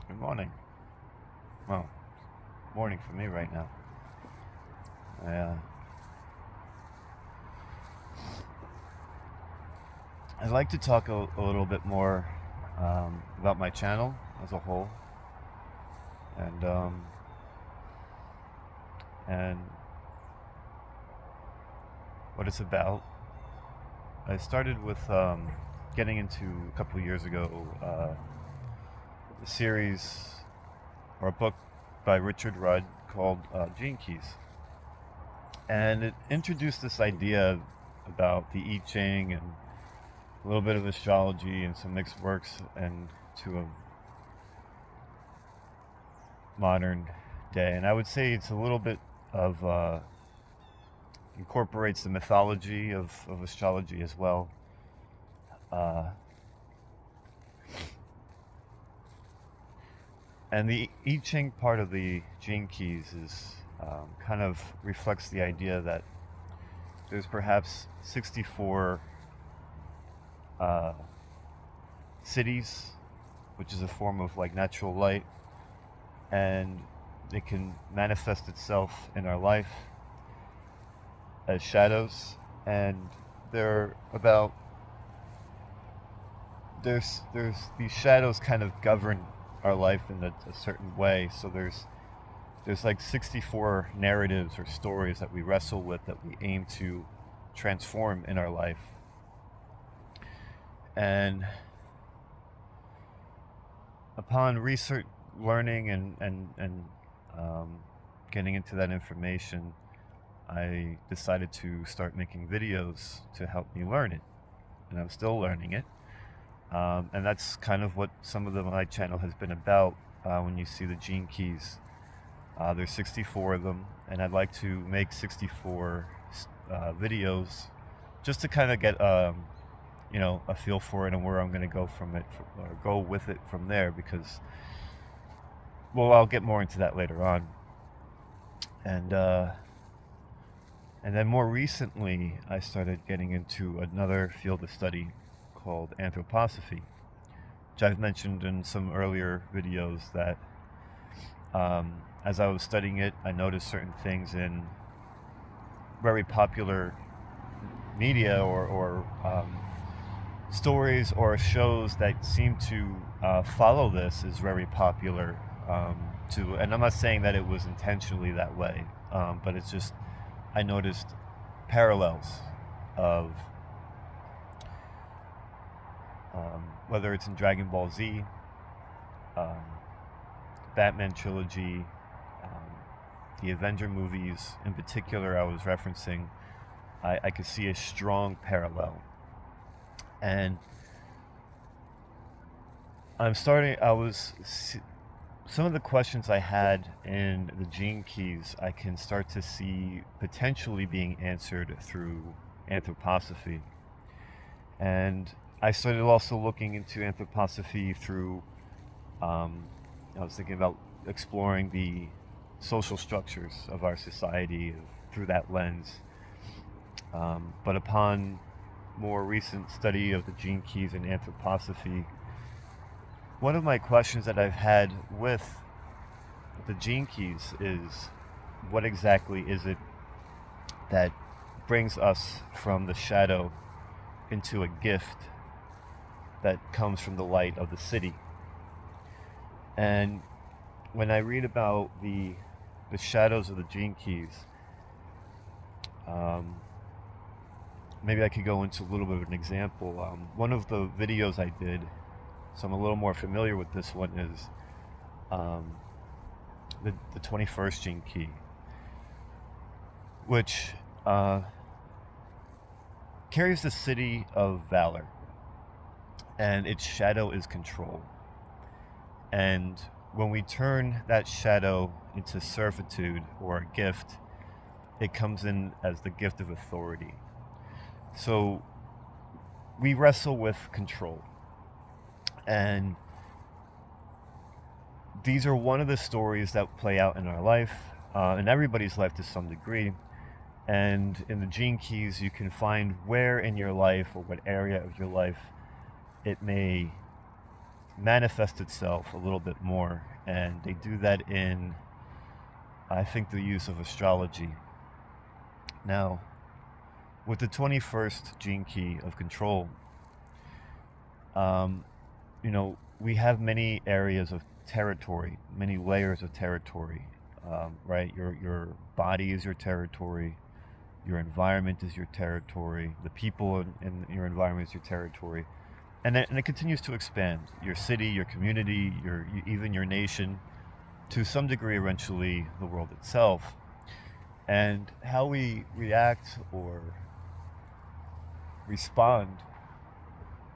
Good morning. Well, morning for me right now. I, uh, I'd like to talk a little bit more about my channel as a whole, and um, and what it's about. I started with getting into a couple of years ago a series or a book by Richard Rudd called Gene Keys, and it introduced this idea about the I Ching and a little bit of astrology and some mixed works and to a modern day. And I would say it's a little bit of incorporates the mythology of astrology as well. Uh, and the I Ching part of the Gene Keys is kind of reflects the idea that there's perhaps 64 cities, which is a form of like natural light, and it can manifest itself in our life as shadows, and they're about there's these shadows kind of govern our life in a certain way. So there's like 64 narratives or stories that we wrestle with that we aim to transform in our life. And upon research, learning, and getting into that information, I decided to start making videos to help me learn it. And I'm still learning it. And that's kind of what some of my channel has been about. When you see the Gene Keys, there's 64 of them, and I'd like to make 64 videos just to kind of get a feel for it and where I'm going to go from it, or go with it from there, because, well, I'll get more into that later on. And then more recently, I started getting into another field of study called Anthroposophy, which I've mentioned in some earlier videos that as I was studying it, I noticed certain things in very popular media or stories or shows that seem to follow this is very popular too. And I'm not saying that it was intentionally that way, but it's just I noticed parallels of whether it's in Dragon Ball Z, Batman trilogy, the Avenger movies in particular I was referencing. I could see a strong parallel. And some of the questions I had in the Gene Keys, I can start to see potentially being answered through Anthroposophy. And I started also looking into Anthroposophy through, I was thinking about exploring the social structures of our society through that lens. But upon more recent study of the Gene Keys and Anthroposophy, one of my questions that I've had with the Gene Keys is, what exactly is it that brings us from the shadow into a gift that comes from the light of the city? And when I read about the shadows of the Gene Keys, maybe I could go into a little bit of an example. One of the videos I did, so I'm a little more familiar with this one, is the 21st Gene Key, which carries the city of Valor, and its shadow is control. And when we turn that shadow into servitude or a gift, it comes in as the gift of authority. So we wrestle with control. And these are one of the stories that play out in our life, in everybody's life to some degree. And in the Gene Keys, you can find where in your life or what area of your life it may manifest itself a little bit more. And they do that in, I think, the use of astrology. Now, with the 21st gene key of control, um, we have many areas of territory, many layers of territory, right? Your body is your territory, your environment is your territory, the people in your environment is your territory, and it continues to expand. Your city, your community, even your nation, to some degree, eventually the world itself, and how we react or respond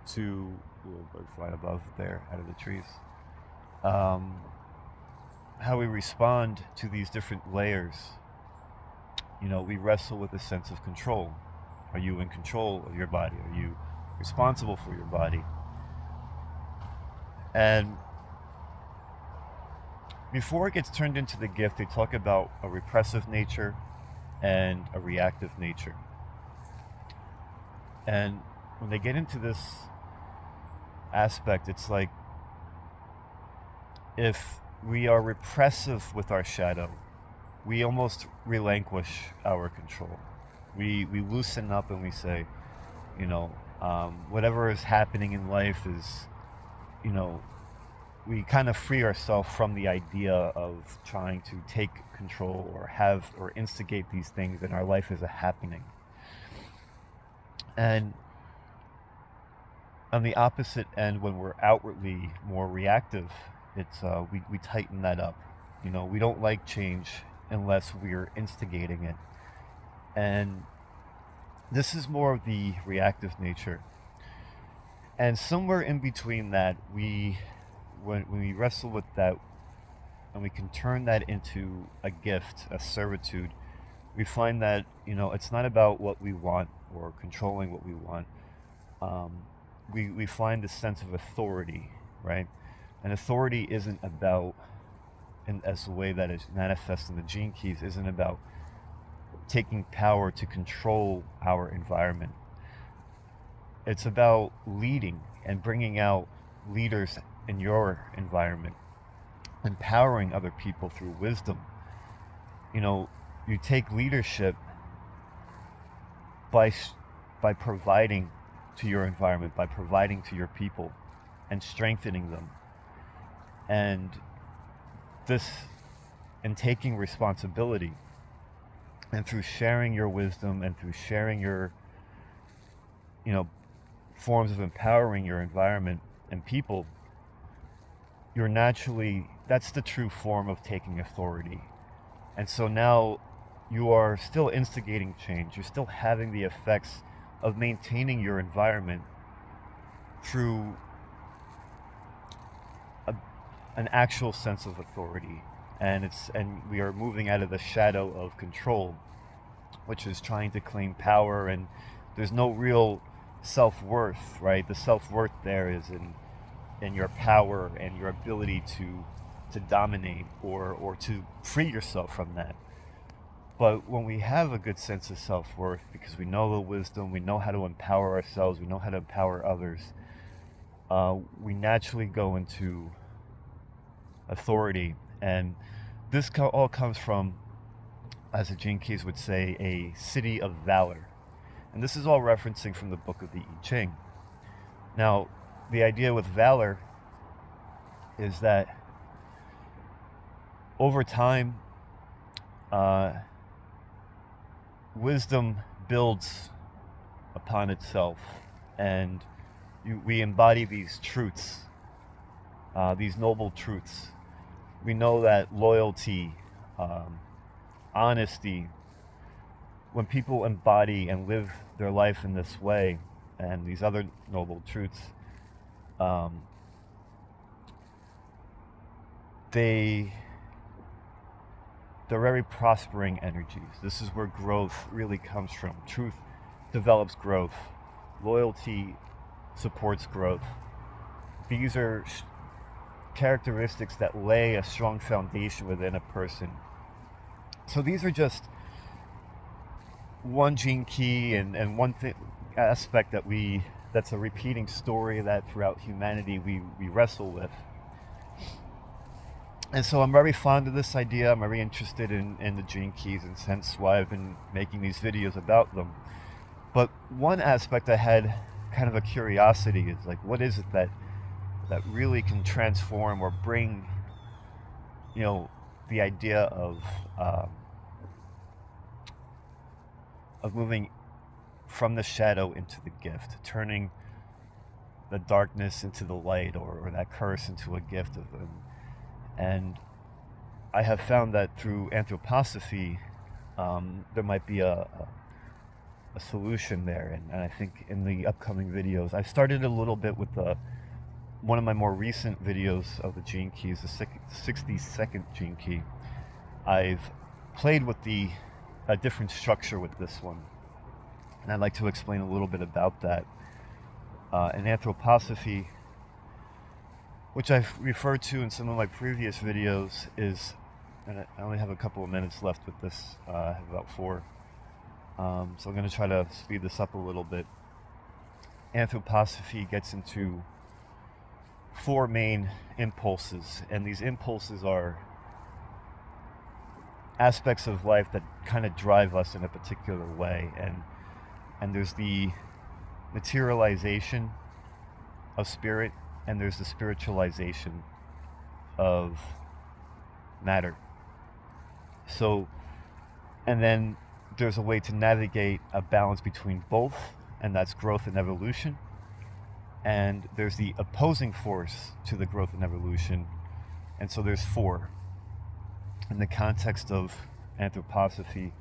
to a little bird flying above there out of the trees. How we respond to these different layers. We wrestle with a sense of control. Are you in control of your body? Are you responsible for your body? And before it gets turned into the gift, they talk about a repressive nature and a reactive nature. And when they get into this aspect, it's like if we are repressive with our shadow, we almost relinquish our control. We loosen up and we say, whatever is happening in life is, we kind of free ourselves from the idea of trying to take control or instigate these things in our life as a happening. And on the opposite end, when we're outwardly more reactive, it's we tighten that up. We don't like change unless we're instigating it. And this is more of the reactive nature. And somewhere in between that, when we wrestle with that, and we can turn that into a gift, a servitude, we find that, it's not about what we want or controlling what we want. We find a sense of authority, right? And authority isn't about, and as the way that is manifest in the gene keys, isn't about taking power to control our environment. It's about leading and bringing out leaders in your environment, empowering other people through wisdom. You take leadership by providing to your environment, by providing to your people and strengthening them. And this, in taking responsibility and through sharing your wisdom and through sharing your, forms of empowering your environment and people, that's the true form of taking authority. And so now you are still instigating change. You're still having the effects of maintaining your environment through an actual sense of authority. And we are moving out of the shadow of control, which is trying to claim power, and there's no real self-worth, right? The self-worth there is in your power and your ability to dominate or to free yourself from that. But when we have a good sense of self-worth, because we know the wisdom, we know how to empower ourselves, we know how to empower others, we naturally go into authority. And this all comes from, as the Gene Keys would say, a city of valor. And this is all referencing from the book of the I Ching. Now, the idea with valor is that over time, wisdom builds upon itself, and we embody these truths, these noble truths. We know that loyalty, honesty, when people embody and live their life in this way, and these other noble truths, they're very prospering energies. This is where growth really comes from. Truth develops growth. Loyalty supports growth. These are characteristics that lay a strong foundation within a person. So these are just one gene key and one aspect that we that's a repeating story that throughout humanity we wrestle with. And so I'm very fond of this idea. I'm very interested in the gene keys, and hence why I've been making these videos about them. But one aspect I had kind of a curiosity is like, what is it that really can transform or bring, the idea of moving from the shadow into the gift, turning the darkness into the light, or that curse into a gift of them. And I have found that through anthroposophy, there might be a solution there. And I think in the upcoming videos, I started a little bit with one of my more recent videos of the gene keys, the 60-second gene key. I've played with a different structure with this one, and I'd like to explain a little bit about that. In anthroposophy, which I've referred to in some of my previous videos, is, and I only have a couple of minutes left with this, I have about 4, so I'm going to try to speed this up a little bit. Anthroposophy gets into 4 main impulses, and these impulses are aspects of life that kind of drive us in a particular way, and there's the materialization of spirit, and there's the spiritualization of matter. So, and then there's a way to navigate a balance between both, and that's growth and evolution. And there's the opposing force to the growth and evolution, and so there's 4. In the context of anthroposophy,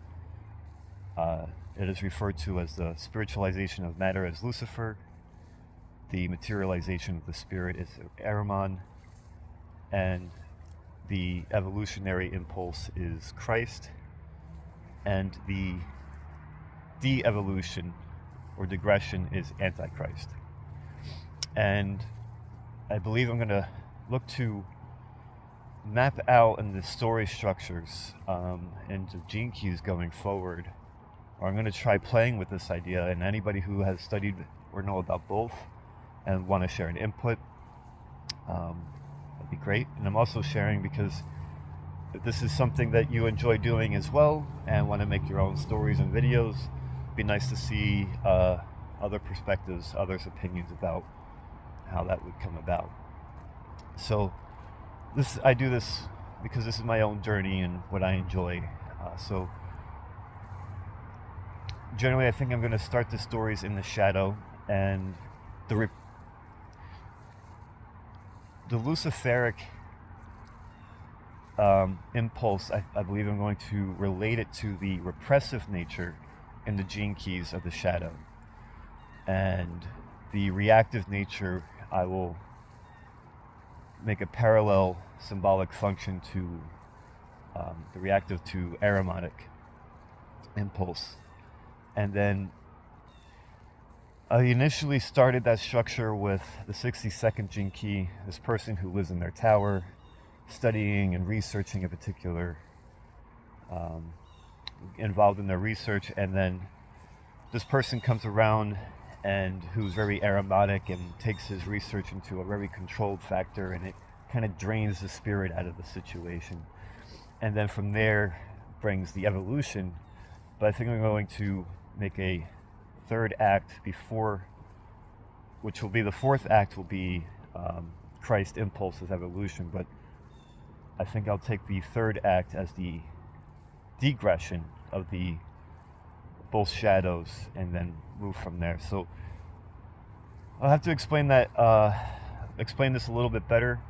it is referred to as the spiritualization of matter as Lucifer, the materialization of the spirit is Ahriman, and the evolutionary impulse is Christ, and the de-evolution or digression is Antichrist. And I believe I'm going to look to map out in the story structures and the gene keys going forward, or I'm going to try playing with this idea, and anybody who has studied or know about both and want to share an input, that'd be great. And I'm also sharing because if this is something that you enjoy doing as well and want to make your own stories and videos, it'd be nice to see other perspectives, others' opinions about how that would come about. So I do this because this is my own journey and what I enjoy. So generally, I think I'm going to start the stories in the shadow, and the Luciferic impulse, I believe I'm going to relate it to the repressive nature in the gene keys of the shadow, and the reactive nature I will make a parallel symbolic function to the reactive to Ahrimanic impulse. And then I initially started that structure with the 60-second gene key, this person who lives in their tower, studying and researching a particular, involved in their research, and then this person comes around and who's very aromatic and takes his research into a very controlled factor, and it kind of drains the spirit out of the situation. And then from there brings the evolution. But I think I'm going to make a 3rd act before, which will be the 4th act, will be Christ impulses evolution. But I think I'll take the 3rd act as the digression of the both shadows, and then move from there. So I'll have to explain this a little bit better.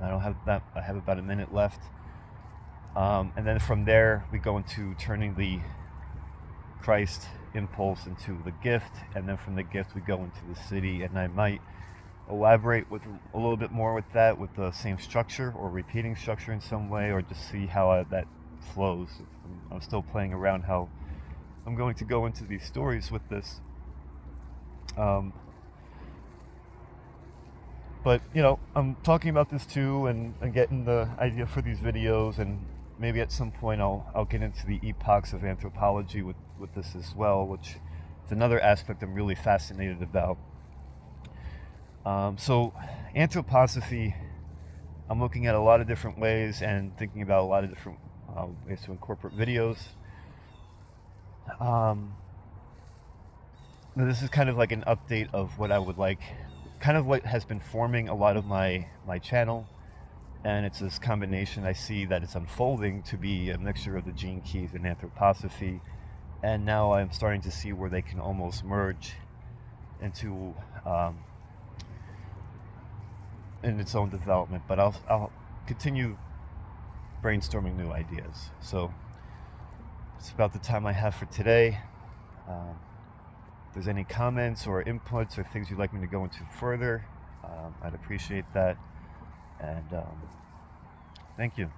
I don't have that. I have about a minute left, and then from there we go into turning the Christ impulse into the gift, and then from the gift we go into the city. And I might elaborate with a little bit more with that, with the same structure or repeating structure in some way, or just see how that flows. I'm still playing around how I'm going to go into these stories with this. But, I'm talking about this too, and getting the idea for these videos, and maybe at some point I'll get into the epochs of anthropology with this as well, which it's another aspect I'm really fascinated about. So anthroposophy, I'm looking at a lot of different ways and thinking about a lot of different ways to incorporate videos. This is kind of like an update of what I would like, kind of what has been forming a lot of my channel, and it's this combination. I see that it's unfolding to be a mixture of the gene keys and anthroposophy, and now I'm starting to see where they can almost merge into in its own development. But I'll continue brainstorming new ideas. So it's about the time I have for today. If there's any comments or inputs or things you'd like me to go into further, I'd appreciate that. And thank you.